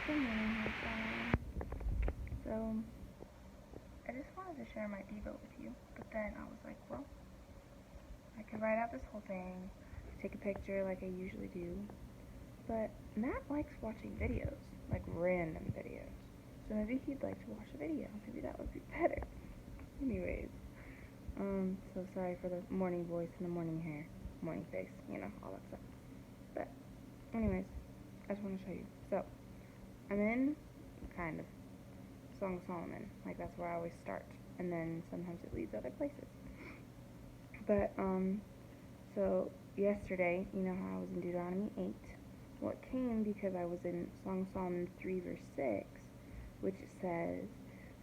Good morning, So, I just wanted to share my Devo with you, but then I was like, well, I could write out this whole thing, take a picture like I usually do, but Matt likes watching videos, like random videos. So maybe he'd like to watch a video. Maybe that would be better. Anyways, so sorry for the morning voice and the morning hair, morning face, all that stuff. But, anyways, I just want to show you. So, I'm in, kind of, Song of Solomon. Like, that's where I always start. And then sometimes it leads other places. But, so yesterday, you know how I was in Deuteronomy 8? Well, it came because I was in Song of Solomon 3, verse 6, which says,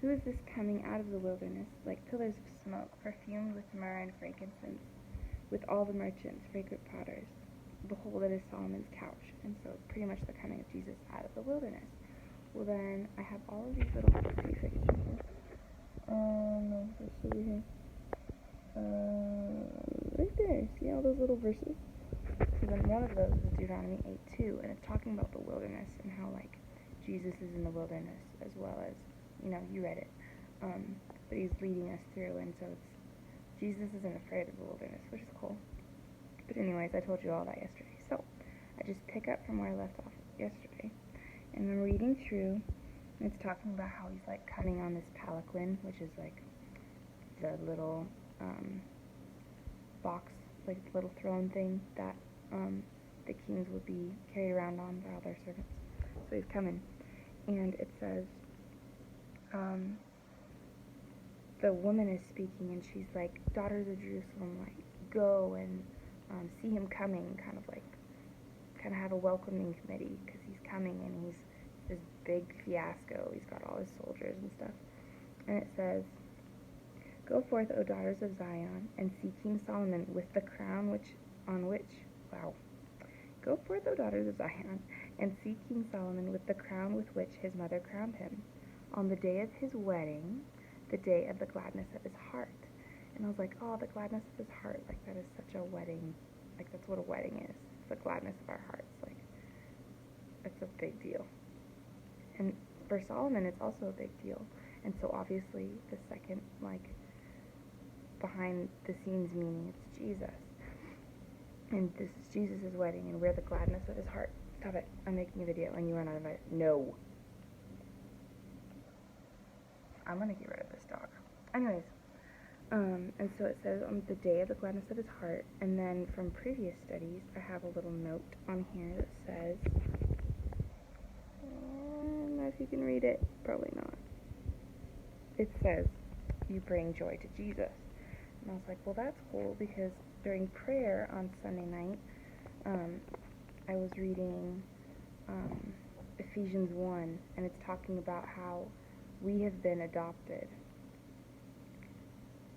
"Who is this coming out of the wilderness, like pillars of smoke, perfumed with myrrh and frankincense, with all the merchants, fragrant potters? Behold, it is Solomon's couch." And so it's pretty much the coming of Jesus out of the wilderness. Well, then I have all of these little prefixes here. No, it's over here. Right there. See all those little verses? So then one of those is Deuteronomy 8:2, and it's talking about the wilderness and how, like, Jesus is in the wilderness as well as, you read it. But he's leading us through, and so it's, Jesus isn't afraid of the wilderness, which is cool. But anyways, I told you all that yesterday. So I just pick up from where I left off yesterday, and I'm reading through, and it's talking about how he's, like, coming on this palanquin, which is, like, the little, box, like the little throne thing that the kings would be carried around on by all their servants. So he's coming, and it says, the woman is speaking, and she's like, "Daughters of Jerusalem, like, go and see him coming," kind of have a welcoming committee, because he's coming, and he's this big fiasco. He's got all his soldiers and stuff, and it says, "Go forth, O daughters of Zion, and see King Solomon with the crown Go forth, O daughters of Zion, and see King Solomon with the crown with which his mother crowned him, on the day of his wedding, the day of the gladness of his heart." And I was like, oh, the gladness of his heart, like, that is such a wedding, like, that's what a wedding is. It's the gladness of our hearts, like, it's a big deal. And for Solomon, it's also a big deal. And so obviously the second, like, behind the scenes meaning, it's Jesus. And this is Jesus' wedding, and we're the gladness of his heart. Stop it. I'm making a video, and you are not invited. No. I'm gonna get rid of this dog. Anyways, and so it says, on the day of the gladness of his heart, and then from previous studies, I have a little note on here that says, I don't know if you can read it, probably not. It says, "You bring joy to Jesus." And I was like, well, that's cool, because during prayer on Sunday night, I was reading Ephesians 1, and it's talking about how we have been adopted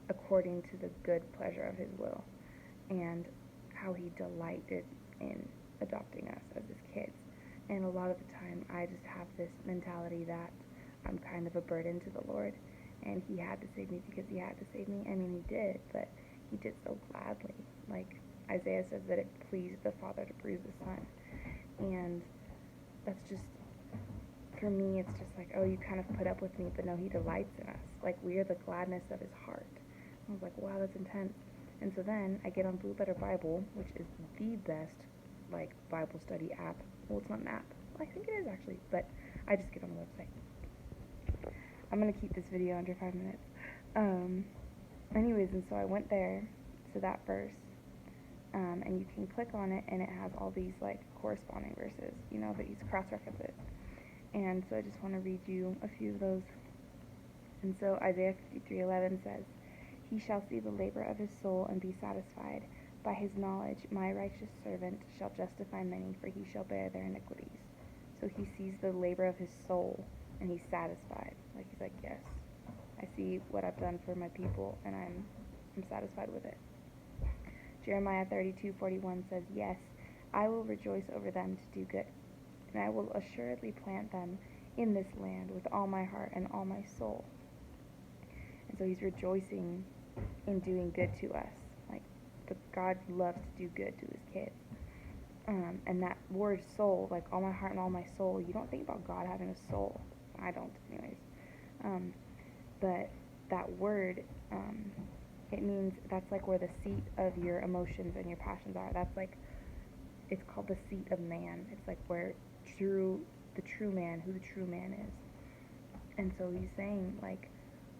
according to the good pleasure of his will, and how he delighted in adopting us as his kids. And a lot of the time, I just have this mentality that I'm kind of a burden to the Lord, and he had to save me because he had to save me. I mean, he did, but he did so gladly. Like, Isaiah says that it pleased the Father to bruise the Son. And that's just, for me, it's just like, oh, you kind of put up with me, but no, he delights in us. Like, we are the gladness of his heart. I was like, wow, that's intense. And so then I get on Blue Letter Bible, which is the best, like, Bible study app. Well, it's not an app. Well, I think it is, actually, but I just get on the website. I'm going to keep this video under 5 minutes. Anyways, and so I went there to that verse, and you can click on it, and it has all these, like, corresponding verses, that you cross-reference it. And so I just want to read you a few of those. And so Isaiah 53:11 says, "He shall see the labor of his soul and be satisfied. By his knowledge my righteous servant shall justify many, for he shall bear their iniquities." So he sees the labor of his soul, and he's satisfied. Like, he's like, yes, I see what I've done for my people, and I'm satisfied with it. Jeremiah 32:41 says, "Yes, I will rejoice over them to do good, and I will assuredly plant them in this land with all my heart and all my soul." And so he's rejoicing in doing good to us. Like, God loves to do good to his kids. And that word soul, like all my heart and all my soul, you don't think about God having a soul. I don't, anyways. But that word, it means that's like where the seat of your emotions and your passions are. That's like, it's called the seat of man. It's like where the true man, who the true man is. And so he's saying, like,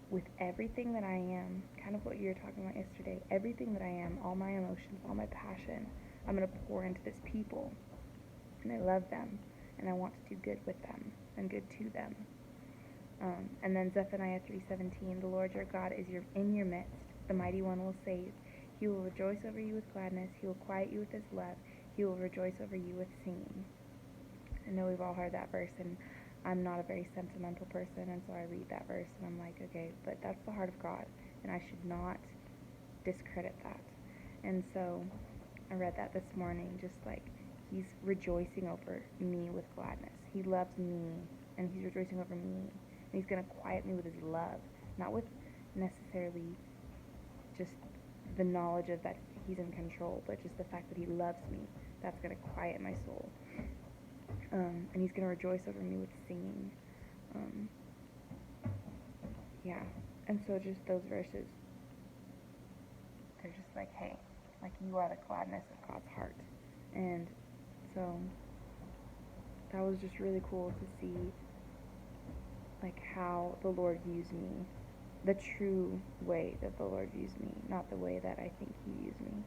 with everything that I am, kind of what you were talking about yesterday, everything that I am, all my emotions, all my passion, I'm going to pour into this people. And I love them, and I want to do good with them and good to them. And then Zephaniah 3:17, the Lord your God is in your midst. The mighty one will save. He will rejoice over you with gladness. He will quiet you with his love. He will rejoice over you with singing. I know we've all heard that verse, and I'm not a very sentimental person, and so I read that verse, and I'm like, okay, but that's the heart of God, and I should not discredit that. And so I read that this morning, just like he's rejoicing over me with gladness. He loves me, and he's rejoicing over me, and he's going to quiet me with his love, not with necessarily just the knowledge of that he's in control, but just the fact that he loves me. That's going to quiet my soul. And he's going to rejoice over me with singing. Yeah. And so just those verses, they're just like, hey, like you are the gladness of God's heart. And so that was just really cool to see like how the Lord views me, the true way that the Lord views me, not the way that I think he views me.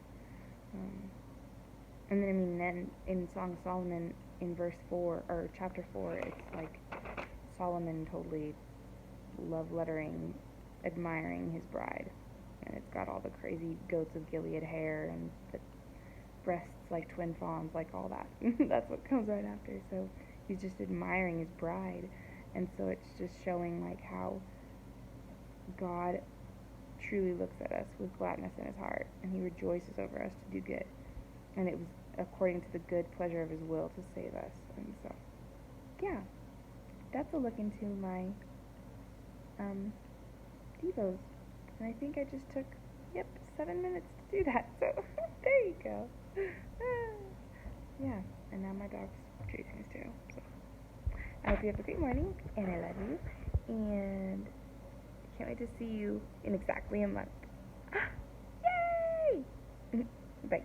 And then, I mean, then in Song of Solomon, in verse 4, or chapter 4, it's like Solomon totally love lettering, admiring his bride. And it's got all the crazy goats of Gilead hair and the breasts like twin fawns, like all that. That's what comes right after. So he's just admiring his bride. And so it's just showing like how God truly looks at us with gladness in his heart, and he rejoices over us to do good. And it was according to the good pleasure of his will to save us. And so, yeah, that's a look into my devos. And I think I just took, 7 minutes to do that. So, there you go. Yeah, and now my dog's chasing his tail. So, I hope you have a great morning, and I love you. And can't wait to see you in exactly a month. Yay! Bye.